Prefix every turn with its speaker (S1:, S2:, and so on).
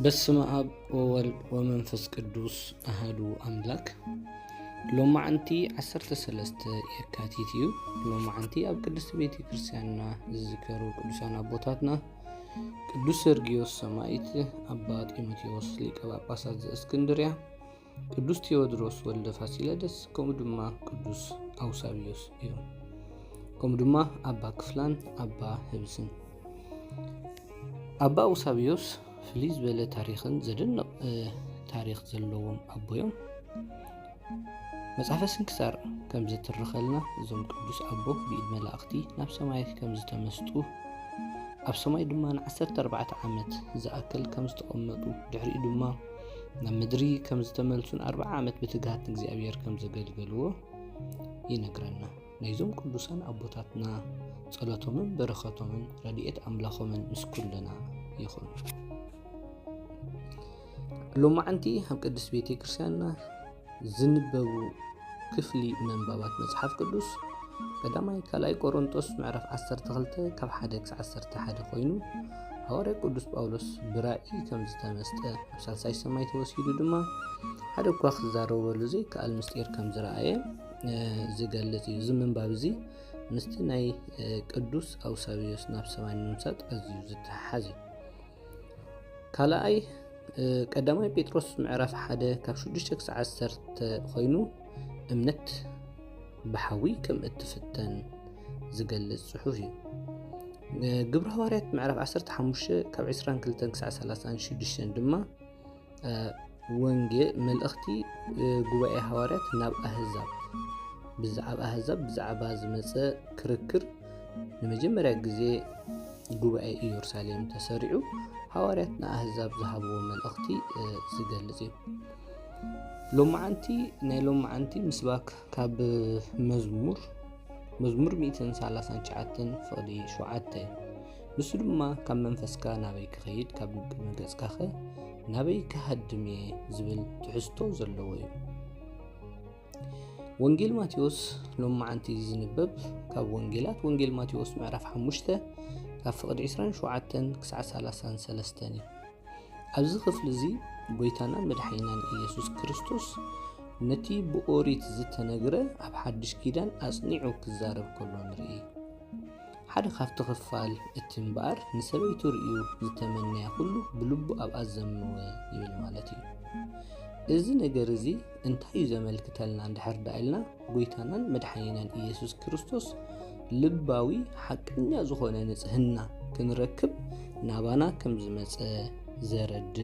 S1: በስመ አብ ወወልድ ወመንፈስ ቅዱስ አሐዱ አምላክ። ሎማዓንቲ 13 የካቲት እዩ። ሎማዓንቲ ኣብ ቅድስት ቤተ ክርስቲያንና ዝዝከሩ ቅዱሳን ኣቦታትና ቅዱስ ሰርግዮስ ሰማዕት፣ ኣባ ጢሞቴዎስ ሊቀ ጳጳሳት ዘእስክንድርያ፣ ቅዱስ ቴዎድሮስ ወልደ ፋሲለደስ፣ ከምኡ ድማ ቅዱስ ኣውሳብዮስ እዩ። ከምኡ ድማ ኣባ ክፍላን ኣባ ህብስን። ኣባ ኣውሳብዮስ ፍልይ ዝበለ ታሪኽን ዘደንቕ ታሪኽ ዘለዎም ኣቦዮም። መጽሓፈ ስንክሳር ከም ዝትረኸልና እዞም ቅዱስ ኣቦ ብኢድ መላእኽቲ ናብ ሰማይ ከም ዝተመስጡ፣ ኣብ ሰማይ ድማ ን14 ዓመት ዝኣክል ከም ዝተቐመጡ፣ ድሕሪኡ ድማ ናብ ምድሪ ከም ዝተመልሱን 40 ዓመት ብትግሃት እግዚኣብሔር ከም ዘገልገልዎ ይነግረና። ናይዞም ቅዱሳን ኣቦታትና ጸሎቶምን በረኸቶምን ረድኤት ኣምላኾምን ምስ ኩልና ይኹን። ሎማዓንቲ ኣብ ቅድስት ቤተ ክርስቲያንና ዝንበቡ ክፍሊ መንባባት መጽሓፍ ቅዱስ ቀዳማይ ካልኣይ ቆሮንጦስ ምዕራፍ 12 ካብ 1 ክሳብ 11 ኮይኑ ሐዋርያ ቅዱስ ጳውሎስ ብራእይ ከም ዝተመስጠ ኣብ ሳልሳይ ሰማይ ተወሲዱ ድማ ሓደ እኳ ክዛረበሉ ዘይከኣል ምስጢር ከም ዝረኣየ ዝገልጽ እዩ። እዚ ምንባብ እዚ ምስቲ ናይ ቅዱስ ኣውሳብዮስ ናብ ሰማይ ንምምሳጥ ኣዝዩ ዝተሓሓዘ እዩ። ካልኣይ ቀዳማይ ጴጥሮስ ምዕራፍ 1 ካብ 6 ክሳብ 10 ኮይኑ እምነት ብሓዊ ከም እትፍተን ዝገልጽ ጽሑፍ እዩ። ግብረ ሐዋርያት ምዕራፍ 15 ካብ 22 ክሳብ 36 ድማ ወንጌል መልእኽቲ ጉባኤ ሐዋርያት ናብ ኣህዛብ ብዛዕባ ዝመጸ ክርክር ንመጀመርያ ግዜ ጉባኤ ኢየሩሳሌም ተሰሪዑ ሐዋርያት ንኣህዛብ ዝሃብዎ መልእኽቲ ዝገልጽ እዩ። ሎማዓንቲ ናይ ሎማዓንቲ ምስባክ ካብ መዝሙር 139 ፍቕዲ 7 እዩ። ንሱ ድማ ካብ መንፈስካ ናበይ ክኸይድ ካብ መገጽካኸ ናበይ ክሃድም እየ ዝብል ትሕዝቶ ዘለዎ እዩ። ወንጌል ማቴዎስ ሎማዓንቲ ዝንበብ ካብ ወንጌላት ወንጌል ማቴዎስ ምዕራፍ 5 ካብ ፍቕዲ 27 ክሳብ 33 እዩ። ኣብዚ ክፍሊ እዚ ጎይታናን መድሓኒናን ኢየሱስ ክርስቶስ ነቲ ብኦሪት ዝተነግረ ኣብ ሓድሽ ኪዳን ኣጽኒዑ ክዛረብ ከሎ ንርኢ። ሓደ ካብቲ ክፋል እቲ እምበኣር ንሰበይቱ ርእዩ ዝተመነያ ኩሉ ብልቡ ኣብኣ ዘመወ ይብል ማለት እዩ። እዚ ነገር እዚ እንታይ እዩ ዘመልክተልና እንድሕር ዳኢልና ጎይታናን መድሓኒናን ኢየሱስ ክርስቶስ ልባዊ ሓቀኛ ዝኾነ ንጽህና ክንረክብ ናባና ከም ዝመጸ ዘረድእ